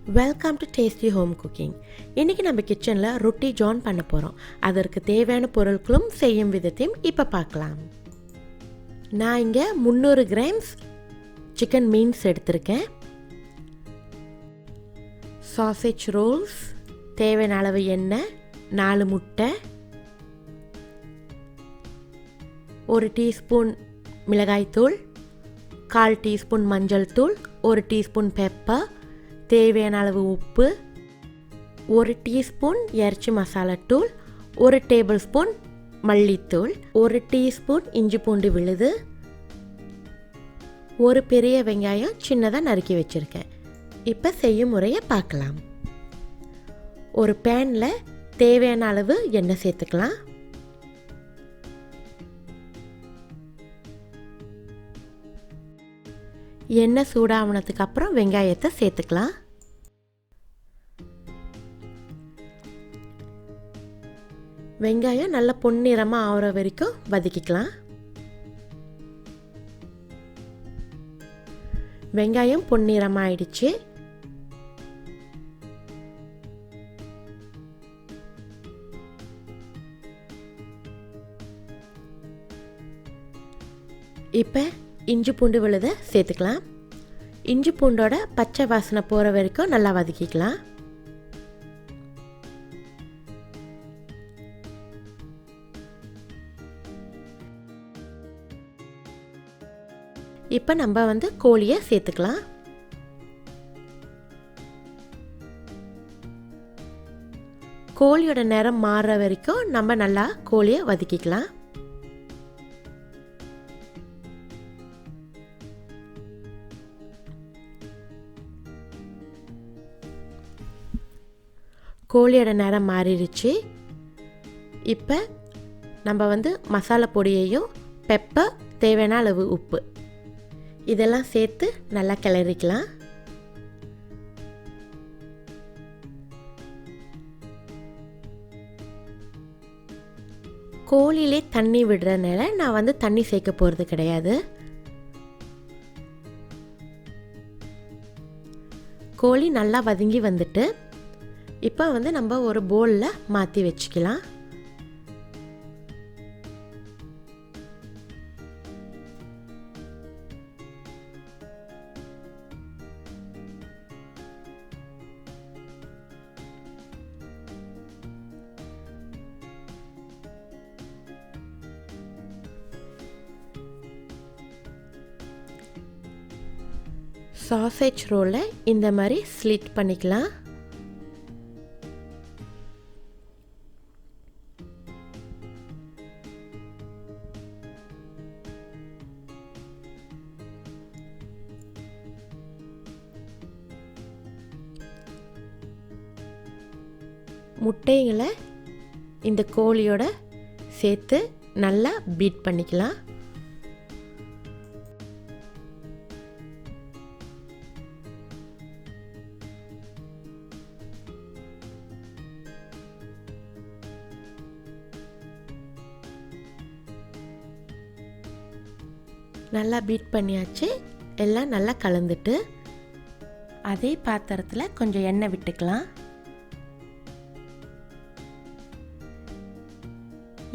Welcome to tasty home cooking. இன்றைக்கி நம்ம கிச்சனில் ரொட்டி ஜான் பண்ண போகிறோம். அதற்கு தேவையான பொருட்களும் செய்யும் விதத்தையும் இப்போ பார்க்கலாம். நான் இங்கே 300 கிராம்ஸ் சிக்கன் மீன்ஸ் எடுத்திருக்கேன். சாசேஜ் ரோல்ஸ், தேவையான அளவு எண்ணெய், 4 முட்டை, 1 டீஸ்பூன் மிளகாய்த்தூள், 1/4 டீஸ்பூன் மஞ்சள் தூள், 1 டீஸ்பூன் பெப்பர், தேவையான அளவு உப்பு, 1 டீஸ்பூன் இறைச்சி மசாலா தூள், 1 டேபிள் ஸ்பூன் மல்லித்தூள், 1 டீஸ்பூன் இஞ்சி பூண்டு விழுது, 1 பெரிய வெங்காயம் சின்னதாக நறுக்கி வச்சுருக்கேன். இப்போ செய்யும் முறையை பார்க்கலாம். ஒரு பேனில் தேவையான அளவு எண்ணெய் சேர்த்துக்கலாம். எண்ணெய் சூடாகினதுக்கு அப்புறம் வெங்காயத்தை சேர்த்துக்கலாம். வெங்காயம் நல்லா பொன்னிறமாக ஆகிற வரைக்கும் வதக்கிக்கலாம். வெங்காயம் பொன்னிறமாக ஆயிடுச்சு. இப்போ இஞ்சி பூண்டு விழுதை சேர்த்துக்கலாம். இஞ்சி பூண்டோட பச்சை வாசனை போகிற வரைக்கும் நல்லா வதக்கிக்கலாம். இப்போ நம்ம கோழியை சேர்த்துக்கலாம். கோழியோட நிறம் மாறுற வரைக்கும் நம்ம நல்லா கோழியை வதக்கிக்கலாம். கோழியோட நிறம் மாறிடுச்சு. இப்போ நம்ம மசாலா பொடியையும் பெப்பர், தேவையான அளவு உப்பு இதெல்லாம் சேர்த்து நல்லா கிளறிக்கலாம். கோழியிலே தண்ணி விடுறதுனால நான் தண்ணி சேர்க்க போகிறது கிடையாது. கோழி நல்லா வதங்கி வந்துட்டு இப்போ நம்ம ஒரு பவுலில் மாற்றி வச்சுக்கலாம். சாசேஜ் ரோலை இந்த மாதிரி ஸ்லிட் பண்ணிக்கலாம். முட்டைகளை இந்த கோழியோட சேர்த்து நல்லா பீட் பண்ணிக்கலாம். நல்லா பீட் பண்ணியாச்சு. எல்லாம் நல்லா கலந்துட்டு அதே பாத்திரத்தில் கொஞ்சம் எண்ணெய் விட்டுக்கலாம்.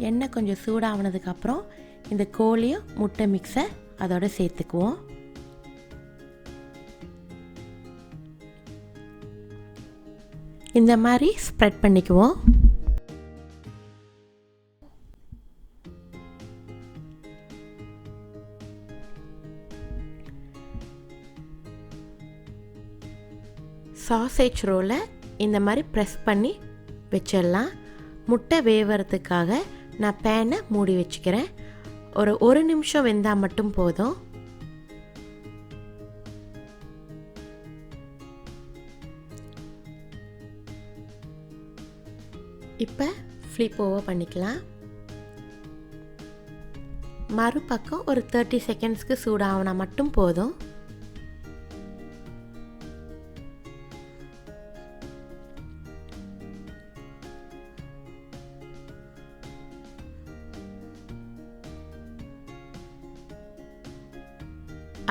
எண்ணெய் கொஞ்சம் சூடாகினதுக்கப்புறம் இந்த கோழியும் முட்டை மிக்ஸை அதோட சேர்த்துக்குவோம். இந்த மாதிரி ஸ்ப்ரெட் பண்ணிக்குவோம். சாசேஜ் ரோலை இந்த மாதிரி ப்ரெஸ் பண்ணி வச்சிடலாம். முட்டை வேவறதுக்காக நான் பேனை மூடி வச்சுக்கிறேன். ஒரு நிமிஷம் வெந்தால் மட்டும் போதும். இப்போ ஃப்ளிப் ஓவர் பண்ணிக்கலாம். மறுபக்கம் ஒரு 30 செகண்ட்ஸ்க்கு சூடாகினா மட்டும் போதும்.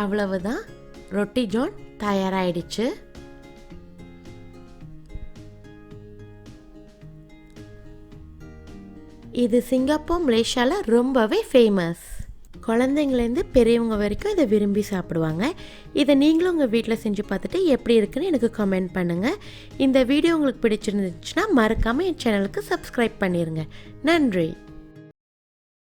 அவ்வளவுதான், ரொட்டி ஜான் தயாராகிடுச்சு. இது சிங்கப்பூர் மலேசியாவில் ரொம்பவே ஃபேமஸ். குழந்தைங்கலேருந்து பெரியவங்க வரைக்கும் இதை விரும்பி சாப்பிடுவாங்க. இதை நீங்களும் உங்கள் வீட்டில் செஞ்சு பார்த்துட்டு எப்படி இருக்குன்னு எனக்கு கமெண்ட் பண்ணுங்கள். இந்த வீடியோ உங்களுக்கு பிடிச்சிருந்துச்சுன்னா மறக்காமல் என் சேனலுக்கு சப்ஸ்கிரைப் பண்ணிடுங்க. நன்றி.